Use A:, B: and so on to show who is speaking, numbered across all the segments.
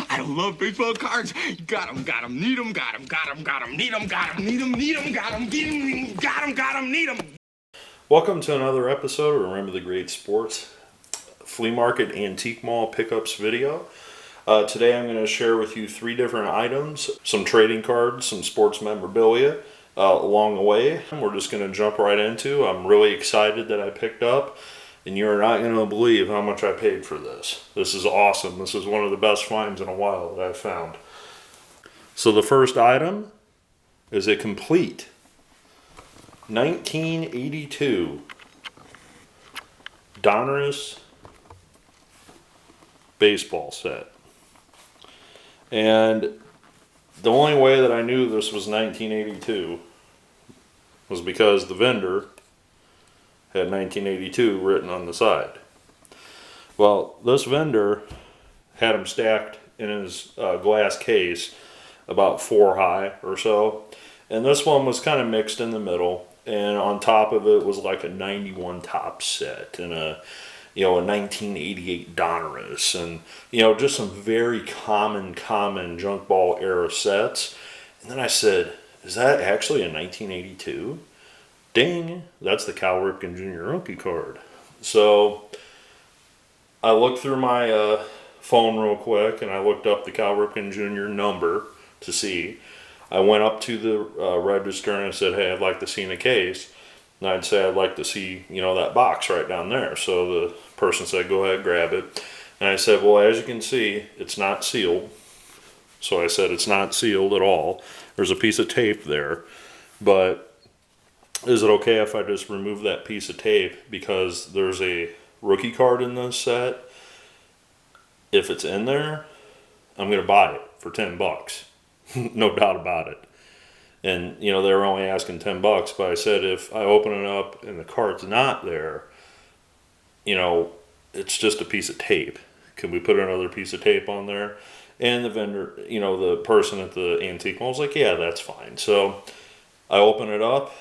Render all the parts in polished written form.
A: I love baseball cards. Got 'em, need 'em, got 'em, need 'em, need 'em, got 'em, need 'em.
B: Welcome to another episode of Remember the Great Sports Flea Market Antique Mall Pickups video. Today I'm going to share with you 3 different items, some trading cards, some sports memorabilia along the way. We're just going to jump right into. I'm really excited that I picked up, and you're not going to believe how much I paid for this. This is awesome. This is one of the best finds in a while that I've found. So the first item is a complete 1982 Donruss baseball set. And the only way that I knew this was 1982 was because the vendor had 1982 written on the side. Well, this vendor had them stacked in his glass case about 4 high or so. And this one was kind of mixed in the middle. And on top of it was like a 91 top set and a 1988 Donruss, and just some very common junk ball era sets. And then I said, is that actually a 1982? Ding, that's the Cal Ripken Jr. rookie card. So I looked through my phone real quick and I looked up the Cal Ripken Jr. number to see. I went up to the register and I said, hey, I'd like to see in a case. And I'd say, I'd like to see, that box right down there. So the person said, go ahead, grab it. And I said, well, as you can see, it's not sealed. So I said, it's not sealed at all. There's a piece of tape there. But is it okay if I just remove that piece of tape? Because there's a rookie card in this set. If it's in there, I'm going to buy it for $10. No doubt about it. And they were only asking $10, but I said if I open it up and the card's not there, it's just a piece of tape. Can we put another piece of tape on there? And the vendor, the person at the antique mall was like, yeah, that's fine. So I open it up,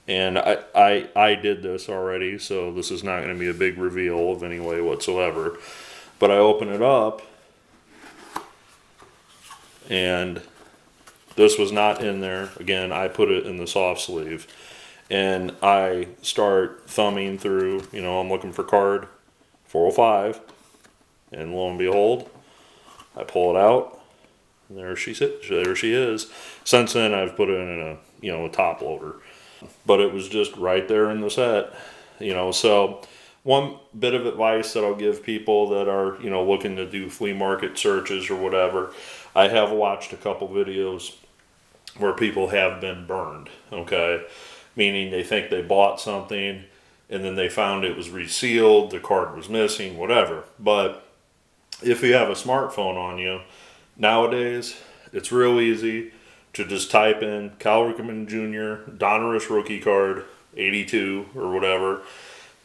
B: and I did this already, so this is not going to be a big reveal of any way whatsoever. But I open it up, and this was not in there. Again, I put it in the soft sleeve. And I start thumbing through, I'm looking for card 405. And lo and behold, I pull it out. And there she is. Since then, I've put it in a top loader. But it was just right there in the set. So one bit of advice that I'll give people that are, looking to do flea market searches or whatever. I have watched a couple videos where people have been burned, okay? Meaning they think they bought something and then they found it was resealed, the card was missing, whatever. But if you have a smartphone on you, nowadays it's real easy to just type in Cal Ripken Jr. Donruss rookie card 82 or whatever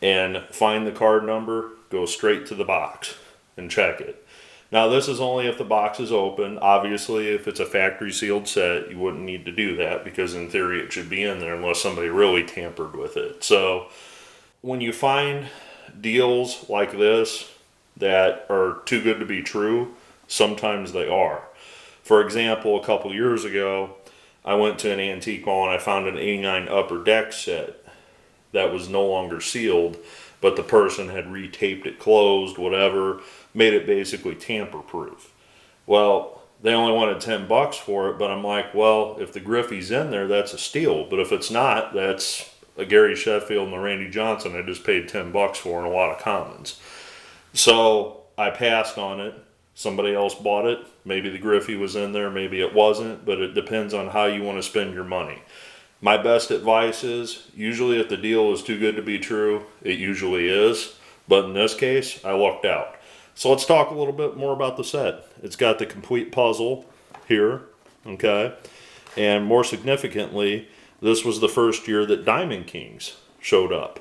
B: and find the card number, go straight to the box and check it. Now, this is only if the box is open. Obviously, if it's a factory sealed set, you wouldn't need to do that because in theory it should be in there unless somebody really tampered with it. So when you find deals like this that are too good to be true, sometimes they are. For example, a couple years ago, I went to an antique mall and I found an 89 Upper Deck set that was no longer sealed, but the person had retaped it closed, whatever, made it basically tamper-proof. Well, they only wanted $10 for it, but I'm like, well, if the Griffey's in there, that's a steal. But if it's not, that's a Gary Sheffield and a Randy Johnson I just paid $10 for and a lot of commons. So I passed on it. Somebody else bought it. Maybe the Griffey was in there, maybe it wasn't, but it depends on how you want to spend your money. My best advice is, usually if the deal is too good to be true, it usually is. But in this case, I lucked out. So let's talk a little bit more about the set. It's got the complete puzzle here, okay? And more significantly, this was the first year that Diamond Kings showed up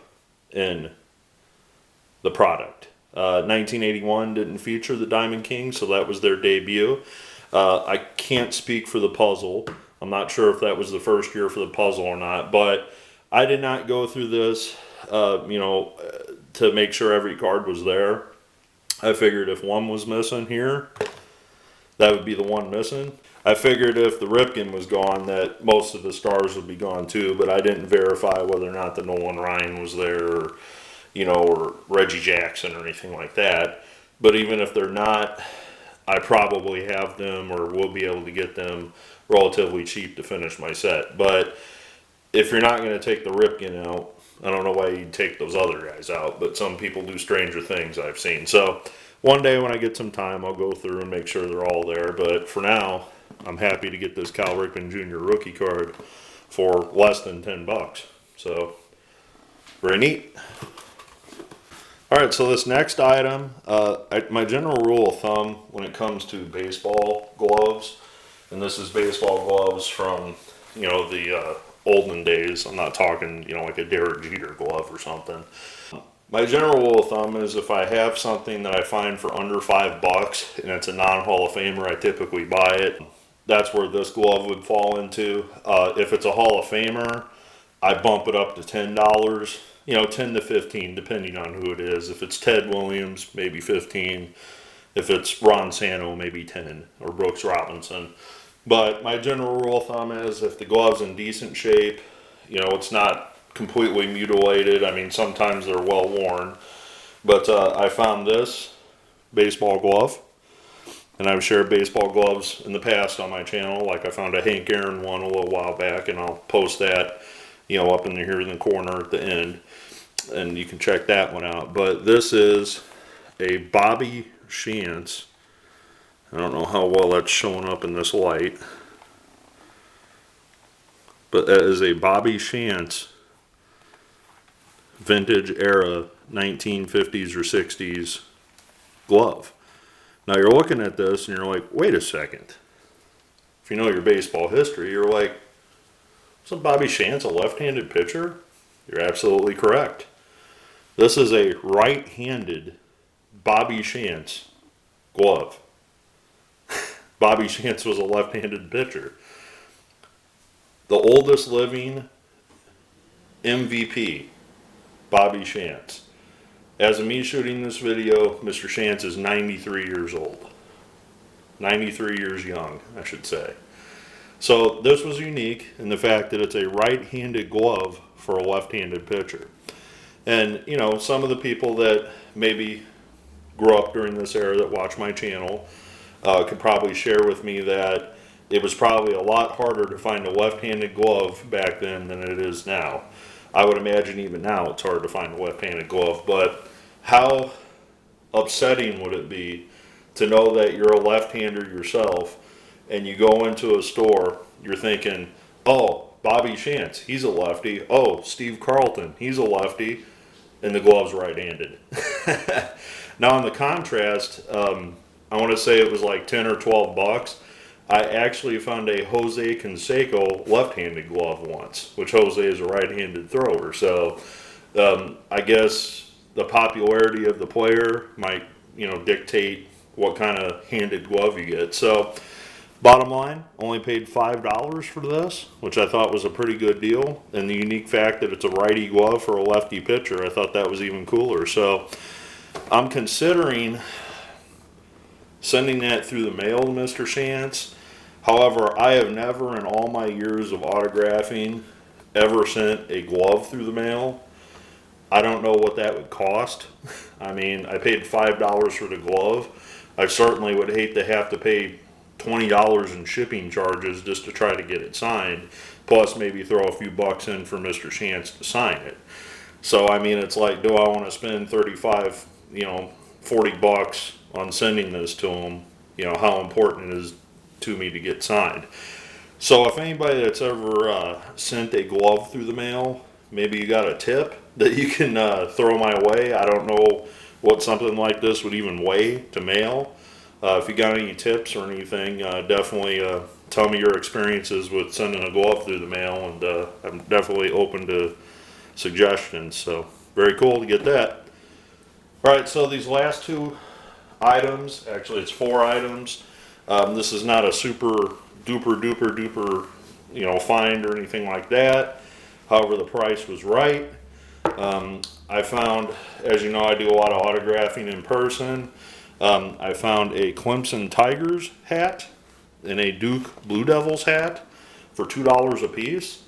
B: in the product. 1981 didn't feature the Diamond Kings, so that was their debut. I can't speak for the puzzle. I'm not sure if that was the first year for the puzzle or not, but I did not go through this, to make sure every card was there. I figured if one was missing here, that would be the one missing. I figured if the Ripken was gone, that most of the stars would be gone too, but I didn't verify whether or not the Nolan Ryan was there, or, you know, or Reggie Jackson or anything like that. But even if they're not, I probably have them or will be able to get them relatively cheap to finish my set. But if you're not going to take the Ripken out, I don't know why you'd take those other guys out, but some people do stranger things I've seen. So one day when I get some time, I'll go through and make sure they're all there. But for now, I'm happy to get this Cal Ripken Jr. rookie card for less than $10. So very neat. All right, so this next item, my general rule of thumb when it comes to baseball gloves, and this is baseball gloves from, you know, the olden days. I'm not talking, you know, like a Derek Jeter glove or something. My general rule of thumb is if I have something that I find for under $5 and it's a non-Hall of Famer, I typically buy it. That's where this glove would fall into. If it's a Hall of Famer, I bump it up to $10. You know, 10 to 15, depending on who it is. If it's Ted Williams, maybe 15. If it's Ron Santo, maybe 10, or Brooks Robinson. But my general rule of thumb is if the glove's in decent shape, you know, it's not completely mutilated. I mean, sometimes they're well worn. But I found this baseball glove, and I've shared baseball gloves in the past on my channel. Like I found a Hank Aaron one a little while back, and I'll post that, you know, up in here in the corner at the end, and you can check that one out. But this is a Bobby Shantz. I don't know how well that's showing up in this light, but that is a Bobby Shantz vintage era 1950s or 60s glove. Now you're looking at this and you're like, wait a second. If you know your baseball history, you're like, isn't Bobby Shantz a left-handed pitcher? You're absolutely correct. This is a right-handed Bobby Shantz glove. Bobby Shantz was a left-handed pitcher. The oldest living MVP, Bobby Shantz. As of me shooting this video, Mr. Shantz is 93 years old. 93 years young, I should say. So this was unique in the fact that it's a right-handed glove for a left-handed pitcher. And, you know, some of the people that maybe grew up during this era that watch my channel could probably share with me that it was probably a lot harder to find a left-handed glove back then than it is now. I would imagine even now it's hard to find a left-handed glove, but how upsetting would it be to know that you're a left-hander yourself and you go into a store, you're thinking, oh, Bobby Shantz, he's a lefty. Oh, Steve Carlton, he's a lefty, and the glove's right-handed. Now, in the contrast, I want to say it was like 10 or 12 bucks. I actually found a Jose Canseco left-handed glove once, which Jose is a right-handed thrower. So I guess the popularity of the player might, you know, dictate what kind of handed glove you get. So bottom line, only paid $5 for this, which I thought was a pretty good deal. And the unique fact that it's a righty glove for a lefty pitcher, I thought that was even cooler. So I'm considering sending that through the mail to Mr. Shantz. However, I have never in all my years of autographing ever sent a glove through the mail. I don't know what that would cost. I mean, I paid $5 for the glove. I certainly would hate to have to pay $20 in shipping charges just to try to get it signed, plus maybe throw a few bucks in for Mr. Shantz to sign it. So, I mean, it's like, do I want to spend 35, you know, 40 bucks on sending this to him? You know, how important it is to me to get signed. So if anybody that's ever sent a glove through the mail, maybe you got a tip that you can throw my way. I don't know what something like this would even weigh to mail. If you got any tips or anything, definitely tell me your experiences with sending a glove through the mail, and I'm definitely open to suggestions. So very cool to get that. Alright, so these last two items, actually it's 4 items. This is not a super duper, you know, find or anything like that. However, the price was right. I found, as you know, I do a lot of autographing in person. I found a Clemson Tigers hat and a Duke Blue Devils hat for $2 a piece.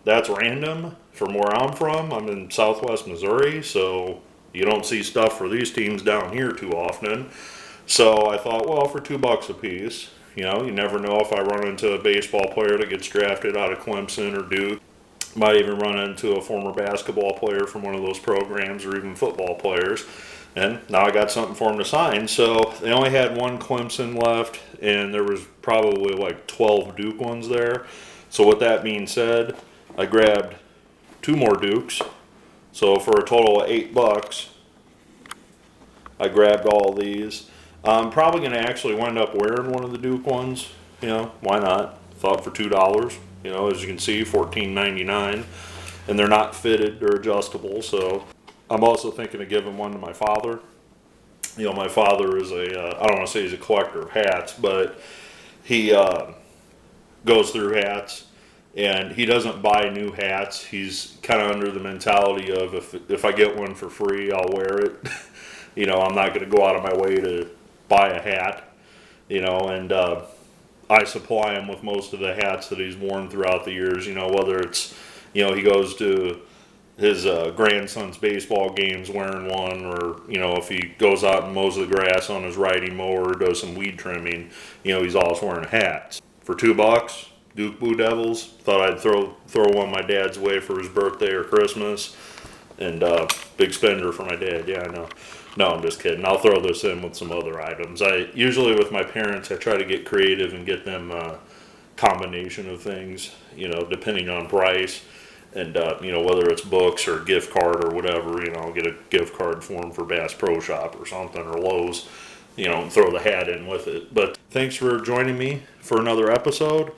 B: That's random from where I'm from. I'm in Southwest Missouri, so you don't see stuff for these teams down here too often. So I thought, well, for $2 a piece, you know, you never know if I run into a baseball player that gets drafted out of Clemson or Duke. Might even run into a former basketball player from one of those programs, or even football players. And now I got something for them to sign. So they only had one Clemson left, and there was probably like 12 Duke ones there. So with that being said, I grabbed 2 more Dukes. So for a total of $8, I grabbed all these. I'm probably going to actually wind up wearing one of the Duke ones. You know, why not? Thought for $2. You know, as you can see, $14.99, and they're not fitted; they're adjustable. So I'm also thinking of giving one to my father. You know, my father is I don't want to say he's a collector of hats, but he goes through hats, and he doesn't buy new hats. He's kind of under the mentality of if I get one for free, I'll wear it. You know, I'm not going to go out of my way to buy a hat. You know, and I supply him with most of the hats that he's worn throughout the years. You know, whether it's, you know, he goes to his grandson's baseball games wearing one, or, you know, if he goes out and mows the grass on his riding mower or does some weed trimming, you know, he's always wearing hats. For $2, Duke Blue Devils. Thought I'd throw one my dad's way for his birthday or Christmas. And big spender for my dad. Yeah, I know. No, I'm just kidding. I'll throw this in with some other items. I usually, with my parents, I try to get creative and get them a combination of things, you know, depending on price. And, you know, whether it's books or gift card or whatever, you know, I'll get a gift card for them for Bass Pro Shop or something, or Lowe's, you know, and throw the hat in with it. But thanks for joining me for another episode.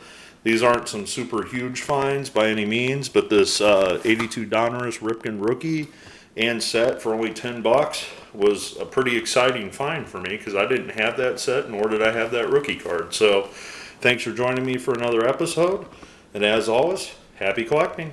B: These aren't some super huge finds by any means, but this 82 Donruss Ripken rookie and set for only $10 was a pretty exciting find for me, because I didn't have that set, nor did I have that rookie card. So thanks for joining me for another episode, and as always, happy collecting.